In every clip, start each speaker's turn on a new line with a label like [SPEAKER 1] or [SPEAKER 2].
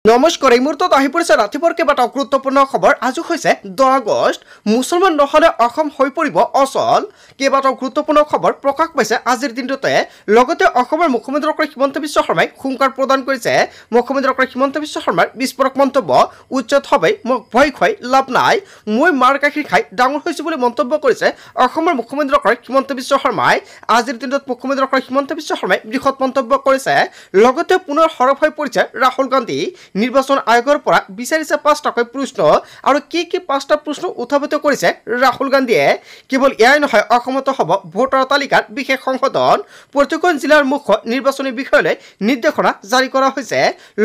[SPEAKER 1] নমস্কাৰ এই মুহূৰ্তত আহি পৰিছে ৰাতিপুৱাৰ কেইবাটাও গুৰুত্বপূৰ্ণ খবৰ আজি হৈছে 10 আগষ্ট মুছলমান নহলে অসম হৈ পৰিব অচল কেইবাটাও গুৰুত্বপূৰ্ণ খবৰ প্ৰকাশ পাইছে আজিৰ দিনটোতে লগতে অসমৰ মুখ্যমন্ত্ৰী ডক্টৰ হিমন্ত বিশ্ব শৰ্মাই হুংকাৰ প্ৰদান কৰিছে মুখ্যমন্ত্ৰী ডক্টৰ হিমন্ত বিশ্ব শৰ্মাৰ বিস্ফোৰক মন্তব্য উচ্চত হবে মোক ভয় খুৱাই লাভ নাই মই মাৰ গাখীৰ খাই ডাঙৰ হৈছো বুলি মন্তব্য কৰিছে অসমৰ মুখ্যমন্ত্ৰী ডক্টৰ হিমন্ত বিশ্ব শৰ্মাই আজিৰ দিনটোত মুখ্যমন্ত্ৰী ডক্টৰ হিমন্ত বিশ্ব শৰ্মাই বৃহৎ মন্তব্য কৰিছে লগতে পুনৰ হৰফ হৈ পৰিছে ৰাহুল গান্ধী নিৰ্বাচন আয়োগৰ পৰা বিচাৰিছে 5টাকৈ প্ৰশ্ন আৰু কি 5টা প্ৰশ্ন উত্থাপিত কৰিছে ৰাহুল গান্ধীয়ে কেৱল এয়াই নহয় অসমত হ'ব ভোটাৰ তালিকাৰ বিশেষ সংশোধন প্ৰতিখন জিলাৰ মুখ্য নিৰ্বাচনী বিষয়লৈ নিৰ্দেশনা জাৰি কৰা হৈছে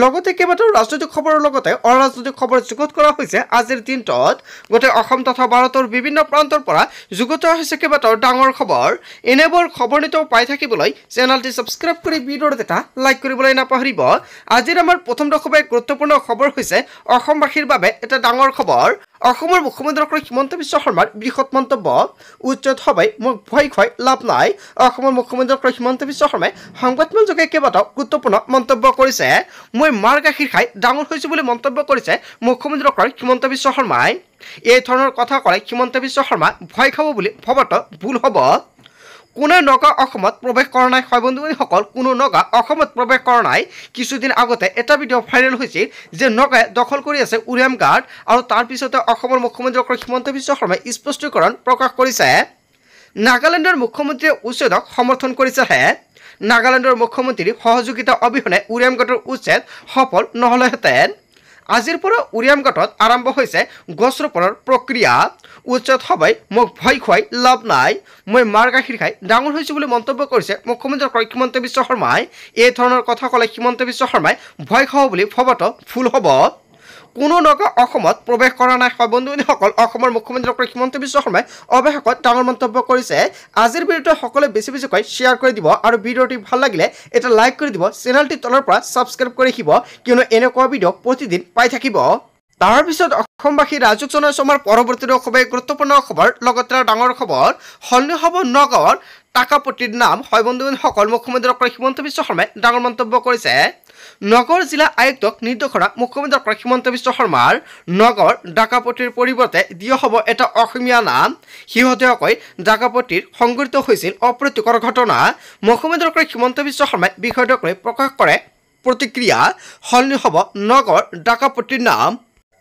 [SPEAKER 1] লগতে কেইবাটাও ৰাজনৈতিক খবৰৰ লগতে অৰাজনৈতিক খবৰ যুগত কৰা হৈছে আজিৰ দিনটোত গোটেই অসম তথা ভাৰতৰ বিভিন্ন প্ৰান্তৰ পৰা যুগত হৈছে কেইবাটাও ডাঙৰ খবৰ এনেবোৰ খবৰ নিতৌ পাই থাকিবলৈ চেনেলটি সাবস্ক্ৰাইব কৰি ভিডিঅ'টো এটা লাইক কৰিবলৈ নাপাহৰিব আজিৰ আমাৰ প্ৰথম দশবে গুৰুত্বপূৰ্ণ খবৰ হৈছে অসমবাসীৰ বাবে এটা ডাঙৰ খবৰ অসমৰ মুখ্যমন্ত্ৰী ডক্টৰ হিমন্ত বিশ্ব শৰ্মাৰ বৃহৎ মন্তব্য উচ্চত হবে মোক ভয় খুৱাই লাভ নাই অসমৰ মুখ্যমন্ত্ৰী ডক্টৰ হিমন্ত বিশ্ব শৰ্মাই সংবাদমেল যোগে কেইবাটাও গুৰুত্বপূৰ্ণ মন্তব্য কৰিছে মই মাৰ গাখীৰ খাই ডাঙৰ হৈছো বুলি মন্তব্য কৰিছে মুখ্যমন্ত্ৰী ডক্টৰ হিমন্ত বিশ্ব শৰ্মাই এই ধৰণৰ কথা ক'লে হিমন্ত বিশ্ব শৰ্মা ভয় খাব বুলি ভবাটো ভুল হ'ব কোনে নগা অসমত প্ৰৱেশ কৰা নাই হয় বন্ধুসকল কোনো নগা অসমত প্ৰৱেশ কৰা নাই কিছুদিন আগতে এটা ভিডিঅ' ভাইৰেল হৈছিল যে নগাই দখল কৰি আছে উৰিয়াম গাৰ্ড আৰু তাৰ পিছতে অসমৰ মুখ্যমন্ত্ৰী ডক্টৰ হিমন্ত বিশ্ব শৰ্মাই স্পষ্টীকৰণ প্ৰকাশ কৰিছে নাগালেণ্ডৰ মুখ্যমন্ত্ৰীয়ে উচ্ছেদক সমৰ্থন কৰিছেহে নাগালেণ্ডৰ মুখ্যমন্ত্ৰীৰ সহযোগিতা অবিহনে উৰিয়াম গাৰ্ডৰ উচ্ছেদ সফল নহ'লেহেঁতেন আজিৰ পৰা উৰিয়াম গাঁতত আৰম্ভ হৈছে গছ ৰোপণৰ প্ৰক্ৰিয়া উচ্চত হবে মোক ভয় খুৱাই লাভ নাই মই মাৰ গাখীৰ খাই ডাঙৰ হৈছো বুলি মন্তব্য কৰিছে মুখ্যমন্ত্ৰী ডক্টৰ হিমন্ত বিশ্ব শৰ্মাই এই ধৰণৰ কথা ক'লে হিমন্ত বিশ্ব শৰ্মাই ভয় খাব বুলি ভবাটো ভুল হ'ব কোনো নগা অসমত প্ৰৱেশ কৰা নাই হয় বন্ধুসকল অসমৰ মুখ্যমন্ত্ৰী ডক্টৰ হিমন্ত বিশ্ব শৰ্মাই অৱশেষত ডাঙৰ মন্তব্য কৰিছে আজিৰ ভিডিঅ'টো সকলোৱে বেছিকৈ শ্বেয়াৰ কৰি দিব আৰু ভিডিঅ'টি ভাল লাগিলে এটা লাইক কৰি দিব চেনেলটি তলৰ পৰা সাবস্ক্ৰাইব কৰি ৰাখিব কিয়নো এনেকুৱা ভিডিঅ' প্ৰতিদিন পাই থাকিব তাৰ পিছত অসমবাসী ৰাজুক জনাইছো আমাৰ পৰৱৰ্তী খুবেই গুৰুত্বপূৰ্ণ খবৰ লগতে ডাঙৰ খবৰ সলনি হ'ব নগাঁৱৰ টাকাপট্টিৰ নাম হয় বন্ধুসকল মুখ্যমন্ত্ৰী ডক্টৰ হিমন্ত বিশ্ব শৰ্মাই ডাঙৰ মন্তব্য কৰিছে নগৰ জিলা আয়ুক্তক নিৰ্দেশনা মুখ্যমন্ত্ৰী ডক্টৰ হিমন্ত বিশ্ব শৰ্মাৰ নগৰ ডাকাপট্টিৰ পৰিৱৰ্তে দিয়া হ'ব এটা অসমীয়া নাম শেহতীয়াকৈ ডাকাপট্টিৰ সংঘটিত হৈছিল অপ্ৰীতিকৰ ঘটনা মুখ্যমন্ত্ৰী ডক্টৰ হিমন্ত বিশ্ব শৰ্মাই বিষয়টোক লৈ প্ৰকাশ কৰে প্ৰতিক্ৰিয়া সলনি হ'ব নগৰ ডাকাপট্টিৰ নাম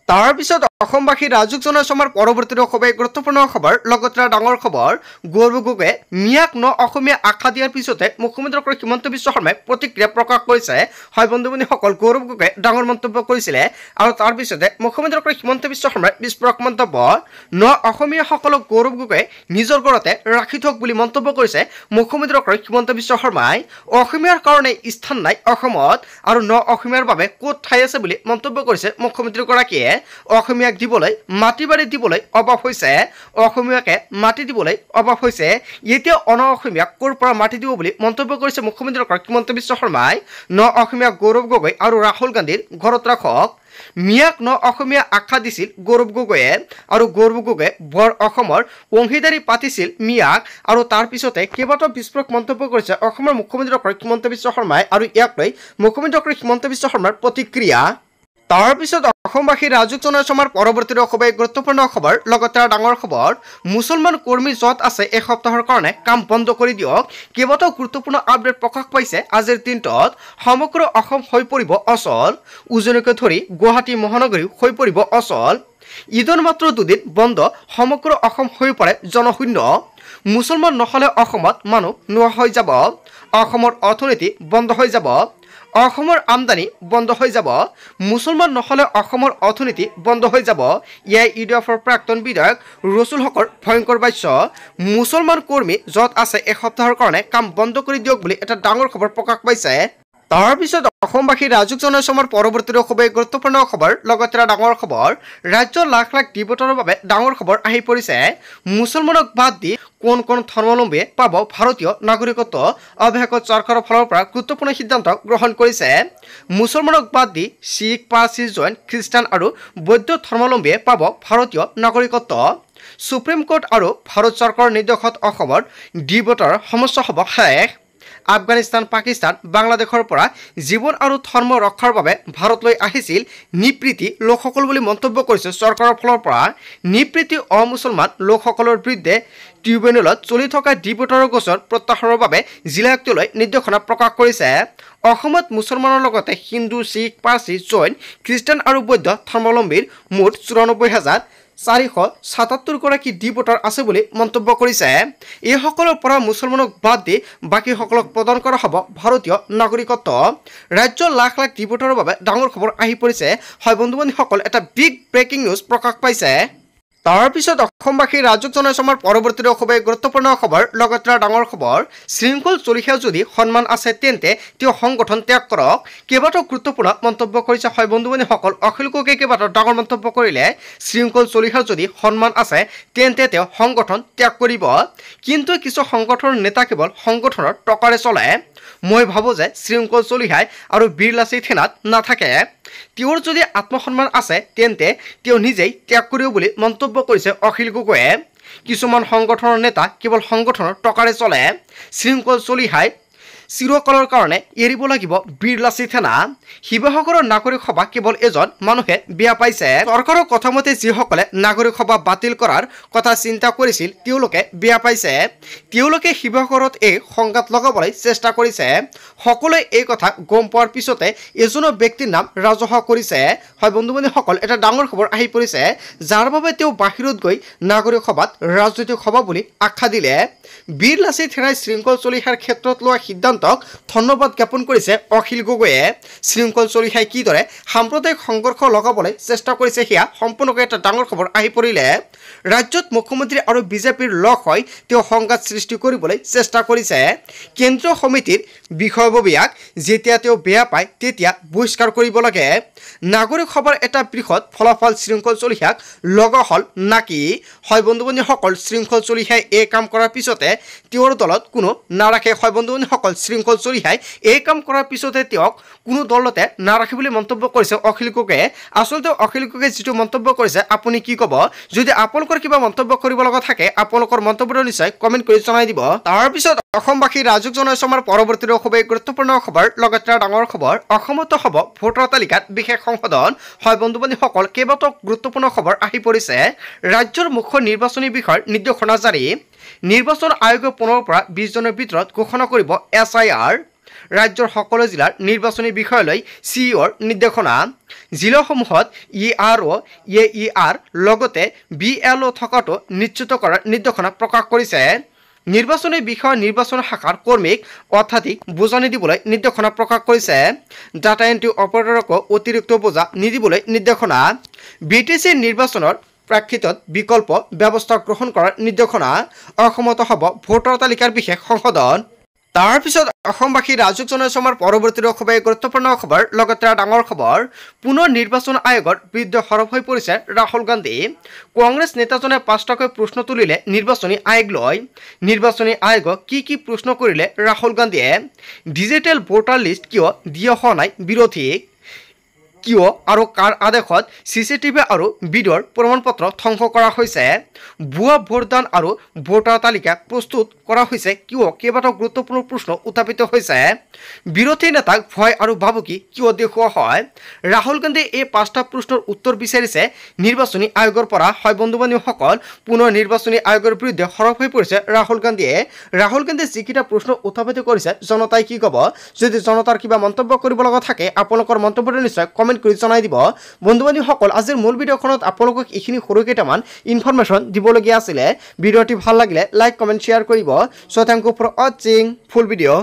[SPEAKER 1] তাৰ পিছত অসমবাসী ৰাজুক জনাইছো আমাৰ পৰৱৰ্তী খুবেই গুৰুত্বপূৰ্ণ খবৰ লগতে ডাঙৰ খবৰ গৌৰৱ গগৈয়ে মিয়াক অসমীয়া আখ্যা দিয়াৰ পিছতে মুখ্যমন্ত্ৰী ডক্টৰ হিমন্ত বিশ্ব শৰ্মাই প্ৰতিক্ৰিয়া প্ৰকাশ কৰিছে হয় বন্ধুসকল গৌৰৱ গগৈয়ে ডাঙৰ মন্তব্য কৰিছিলে আৰু তাৰ পিছতে মুখ্যমন্ত্ৰী ডক্টৰ হিমন্ত বিশ্ব শৰ্মাৰ বিস্ফোৰক মন্তব্য অসমীয়াসকলক গৌৰৱ গগৈয়ে নিজৰ ঘৰতে ৰাখি থওক বুলি মন্তব্য কৰিছে মুখ্যমন্ত্ৰী ডক্টৰ হিমন্ত বিশ্ব শৰ্মাই অসমীয়াৰ কাৰণে স্থান নাই অসমত আৰু অসমীয়াৰ বাবে ক'ত ঠাই আছে বুলি মন্তব্য কৰিছে মুখ্যমন্ত্ৰীগৰাকীয়ে অসমীয়াক দিবলৈ মাটি বাৰী দিবলৈ অভাৱ হৈছে অসমীয়াকে মাটি দিবলৈ অভাৱ হৈছে এতিয়া অসমীয়াক ক'ৰ পৰা মাটি দিব বুলি মন্তব্য কৰিছে মুখ্যমন্ত্ৰী ডক্টৰ হিমন্ত বিশ্ব শৰ্মাই অসমীয়াক গৌৰৱ গগৈ আৰু ৰাহুল গান্ধীৰ ঘৰত ৰাখক মিয়াক অসমীয়া আখ্যা দিছিল গৌৰৱ গগৈয়ে আৰু গৌৰৱ গগৈয়ে বৰ অসমৰ অংশীদাৰী পাতিছিল মিয়াক আৰু তাৰ পিছতে কেইবাটাও বিস্ফোৰক মন্তব্য কৰিছে অসমৰ মুখ্যমন্ত্ৰী ডক্টৰ হিমন্ত বিশ্ব শৰ্মাই আৰু ইয়াক লৈ মুখ্যমন্ত্ৰী ডক্টৰ হিমন্ত বিশ্ব শৰ্মাৰ প্ৰতিক্ৰিয়া তাৰ পিছত অসমবাসী ৰাজুক জনাইছো আমাৰ পৰৱৰ্তী খুবেই গুৰুত্বপূৰ্ণ খবৰ লগতে ডাঙৰ খবৰ মুছলমান কৰ্মী য'ত আছে এসপ্তাহৰ কাৰণে কাম বন্ধ কৰি দিয়ক কেইবাটাও গুৰুত্বপূৰ্ণ আপডেট প্ৰকাশ পাইছে আজিৰ দিনটোত সমগ্ৰ অসম হৈ পৰিব অচল উজনিকে ধৰি গুৱাহাটী মহানগৰী হৈ পৰিব অচল ঈদৰ মাত্ৰ দুদিন বন্ধ সমগ্ৰ অসম হৈ পৰে জনশূন্য মুছলমান নহ'লে অসমত মানুহ নোহোৱা হৈ যাব অসমৰ অৰ্থনীতি বন্ধ হৈ যাব অসমৰ আমদানি বন্ধ হৈ যাব মুছলমান নহ'লে অসমৰ অৰ্থনীতি বন্ধ হৈ যাব ইয়াই ইউডিএফৰ প্ৰাক্তন বিধায়ক ৰছুল হকৰ ভয়ংকৰ বাক্য মুছলমান কৰ্মী য'ত আছে এসপ্তাহৰ কাৰণে কাম বন্ধ কৰি দিয়ক বুলি এটা ডাঙৰ খবৰ প্ৰকাশ পাইছে তাৰ পিছত অসমবাসী ৰাজুক জনাইছো আমাৰ পৰৱৰ্তী খুবেই গুৰুত্বপূৰ্ণ খবৰ লগতে ডাঙৰ খবৰ ৰাজ্যৰ লাখ লাখ ভোটাৰৰ বাবে ডাঙৰ খবৰ আহি পৰিছে মুছলমানক বাদ দি কোন ধৰ্মাৱলম্বীয়ে পাব ভাৰতীয় নাগৰিকত্ব অৱশেষত চৰকাৰৰ ফালৰ পৰা গুৰুত্বপূৰ্ণ সিদ্ধান্ত গ্ৰহণ কৰিছে মুছলমানক বাদ দি শিখ পাৰ্চী জৈন খ্ৰীষ্টান আৰু বৌদ্ধ ধৰ্মাৱলম্বীয়ে পাব ভাৰতীয় নাগৰিকত্ব সুপ্ৰিম কোৰ্ট আৰু ভাৰত চৰকাৰৰ নিৰ্দেশত অসমৰ ভোটাৰৰ সমস্যা হ'ব শেষ আফগানিস্তান পাকিস্তান বাংলাদেশৰ পৰা জীৱন আৰু ধৰ্ম ৰক্ষাৰ বাবে ভাৰতলৈ আহিছিল নিপ্ৰীতি লোকসকল বুলি মন্তব্য কৰিছে চৰকাৰৰ ফালৰ পৰা নিপ্ৰীতি অমুছলমান লোকসকলৰ বিৰুদ্ধে ট্ৰিবিউনেলত চলি থকা ডিপোৰ্টৰ গোচৰ প্ৰত্যাহাৰৰ বাবে জিলা আয়ুক্তলৈ নিৰ্দেশনা প্ৰকাশ কৰিছে অসমত মুছলমানৰ লগতে হিন্দু শিখ পাৰ্চী জৈন খ্ৰীষ্টান আৰু বৌদ্ধ ধৰ্মাৱলম্বীৰ মুঠ 94,477 গৰাকী ডিপোৰ্টাৰ আছে বুলি মন্তব্য কৰিছে এইসকলৰ পৰা মুছলমানক বাদ দি বাকীসকলক প্ৰদান কৰা হ'ব ভাৰতীয় নাগৰিকত্ব ৰাজ্যৰ লাখ লাখ ডিপোৰ্টাৰৰ বাবে ডাঙৰ খবৰ আহি পৰিছে হয় বন্ধু-বান্ধৱীসকল এটা বিগ ব্ৰেকিং নিউজ প্ৰকাশ পাইছে তাৰ পিছত অসমবাসী ৰাজ্যক জনাইছে আমাৰ পৰৱৰ্তী খুবেই গুৰুত্বপূৰ্ণ খবৰ লগতে ডাঙৰ খবৰ শৃংখল চলিহা যদি সন্মান আছে তেন্তে তেওঁ সংগঠন ত্যাগ কৰক কেইবাটাও গুৰুত্বপূৰ্ণ মন্তব্য কৰিছে হয় বন্ধু-বান্ধৱীসকল অখিল গগৈয়ে কেইবাটাও ডাঙৰ মন্তব্য কৰিলে শৃংখল চলিহাৰ যদি সন্মান আছে তেন্তে তেওঁ সংগঠন ত্যাগ কৰিব কিন্তু কিছু সংগঠনৰ নেতা কেৱল সংগঠনৰ টকাৰে চলে মই ভাবো যে শৃংখল চলিহাই আৰু বীৰলাচি থানাত নাথাকে তেওঁৰ যদি আত্মসন্মান আছে তেন্তে তেওঁ নিজেই ত্যাগ কৰিব বুলি মন্তব্য কৰিছে অখিল গগৈয়ে কিছুমান সংগঠনৰ নেতা কেৱল সংগঠনৰ টকাৰে চলে শৃংখল চলিহাই চিৰকালৰ কাৰণে এৰিব লাগিব বীৰলাচি থানা শিৱসাগৰৰ নাগৰিক সভা কেৱল এজন মানুহে বেয়া পাইছে চৰকাৰৰ কথামতে যিসকলে নাগৰিক সভা বাতিল কৰাৰ কথা চিন্তা কৰিছিল তেওঁলোকে বেয়া পাইছে তেওঁলোকে শিৱসাগৰত এই সংঘাত লগাবলৈ চেষ্টা কৰিছে সকলোৱে এই কথা গম পোৱাৰ পিছতে এজন ব্যক্তিৰ নাম ৰাজহুৱা কৰিছে হয় বন্ধু-বান্ধৱীসকল এটা ডাঙৰ খবৰ আহি পৰিছে যাৰ বাবে তেওঁ বাহিৰত গৈ নাগৰিক সভাত ৰাজনৈতিক সভা বুলি আখ্যা দিলে বীৰলাচি থানাই শৃংখল চলিহাৰ ক্ষেত্ৰত লোৱা সিদ্ধান্তক ধন্যবাদ জ্ঞাপন কৰিছে অখিল গগৈয়ে শৃংখল চলিহাই কিদৰে সাম্প্ৰদায়িক সংঘৰ্ষ লগাবলৈ চেষ্টা কৰিছে সেয়া সম্পূৰ্ণকৈ এটা ডাঙৰ খবৰ আহি পৰিলে ৰাজ্যত মুখ্যমন্ত্ৰী আৰু বিজেপিৰ লগ হৈ তেওঁ সংঘাত সৃষ্টি কৰিবলৈ চেষ্টা কৰিছে কেন্দ্ৰীয় সমিতিৰ বিষয়ববীয়াক যেতিয়া তেওঁ বেয়া পায় তেতিয়া বহিষ্কাৰ কৰিব লাগে নাগৰিক সভাৰ এটা বৃহৎ ফলাফল শৃংখল চলিহাক লগা হ'ল নাকি হয় বন্ধু-বান্ধৱীসকল শৃংখল চলিহাই এই কাম কৰাৰ পিছতে তেওঁৰ দলত কোনো নাৰাখে হয় বন্ধু-বান্ধৱীসকল শৃংখল চলিহাই এই কাম কৰাৰ পিছতে তেওঁক কোনো দলতে নাৰাখে বুলি মন্তব্য কৰিছে অখিল গগৈয়ে আচলতে অখিল গগৈয়ে যিটো মন্তব্য কৰিছে আপুনি কি ক'ব যদি আপোনালোকৰ কিবা মন্তব্য কৰিব লগা থাকে আপোনালোকৰ মন্তব্যটো নিশ্চয় কমেণ্ট কৰি জনাই দিব তাৰ পিছত অসমবাসী ৰাজ্যক জনাইছে আমাৰ পৰৱৰ্তী খুবেই গুৰুত্বপূৰ্ণ খবৰ লগতে ডাঙৰ খবৰ অসমত হ'ব ভোটাৰ তালিকাত বিশেষ সংশোধন হয় বন্ধু-বান্ধৱীসকল কেইবাটাও গুৰুত্বপূৰ্ণ খবৰ আহি পৰিছে ৰাজ্যৰ মুখ্য নিৰ্বাচনী বিষয়ৰ নিৰ্দেশনা জাৰি নিৰ্বাচন আয়োগে 15 পৰা 20 জনৰ ভিতৰত ঘোষণা কৰিব SIR ৰাজ্যৰ সকলো জিলাৰ নিৰ্বাচনী বিষয়লৈ CEOৰ নিৰ্দেশনা জিলাসমূহত ERO AER লগতে BLO থকাটো নিশ্চিত কৰাৰ নিৰ্দেশনা প্ৰকাশ কৰিছে নিৰ্বাচনী বিষয় নিৰ্বাচন শাখাৰ কৰ্মীক অত্যাধিক বোজা নিদিবলৈ নিৰ্দেশনা প্ৰকাশ কৰিছে ডাটা এন্ট্ৰি অপাৰেটৰকো অতিৰিক্ত বোজা নিদিবলৈ নিৰ্দেশনা BTC নিৰ্বাচনৰ প্ৰেক্ষিতত বিকল্প ব্যৱস্থা গ্ৰহণ কৰাৰ নিৰ্দেশনা অসমত হ'ব ভোটাৰ তালিকাৰ বিশেষ সংশোধন তাৰ পিছত অসমবাসী ৰাজ্যক জনাইছে আমাৰ পৰৱৰ্তী খুবেই গুৰুত্বপূৰ্ণ খবৰ লগতে ডাঙৰ খবৰ পুনৰ নিৰ্বাচন আয়োগৰ বিৰুদ্ধে সৰব হৈ পৰিছে ৰাহুল গান্ধী কংগ্ৰেছ নেতাজনে 5টাকৈ প্ৰশ্ন তুলিলে নিৰ্বাচনী আয়োগলৈ নিৰ্বাচনী আয়োগক কি প্ৰশ্ন কৰিলে ৰাহুল গান্ধীয়ে ডিজিটেল ভোটাৰ লিষ্ট কিয় দিয়া হোৱা নাই বিৰোধীক কিয় আৰু কাৰ আদেশত CCTV আৰু ভিডিঅ'ৰ প্ৰমাণপত্ৰ ধ্বংস কৰা হৈছে ভুৱা ভোটদান আৰু ভোটাৰ তালিকা প্ৰস্তুত কৰা হৈছে কিয় কেইবাটাও গুৰুত্বপূৰ্ণ প্ৰশ্ন উত্থাপিত হৈছে বিৰোধী নেতাক ভয় আৰু ভাবুকি কিয় দেখুওৱা হয় ৰাহুল গান্ধীয়ে এই 5টা প্ৰশ্নৰ উত্তৰ বিচাৰিছে নিৰ্বাচনী আয়োগৰ পৰা হয় বন্ধু-বান্ধৱীসকল পুনৰ নিৰ্বাচনী আয়োগৰ বিৰুদ্ধে সৰব হৈ পৰিছে ৰাহুল গান্ধীয়ে যিকেইটা প্ৰশ্ন উত্থাপিত কৰিছে জনতাই কি ক'ব যদি জনতাৰ কিবা মন্তব্য কৰিব লগা থাকে আপোনালোকৰ মন্তব্যটো নিশ্চয় কমেণ্ট কৰি জনাই দিব বন্ধু-বান্ধৱীসকল আজিৰ মূল ভিডিঅ'খনত আপোনালোকক এইখিনি সৰু কেইটামান ইনফৰমেশ্যন দিবলগীয়া আছিলে ভিডিঅ'টি ভাল লাগিলে লাইক কমেণ্ট শ্বেয়াৰ কৰিব সো থ্যাংক ইউ ফৰ ৱাচিং ফুল ভিডিঅ'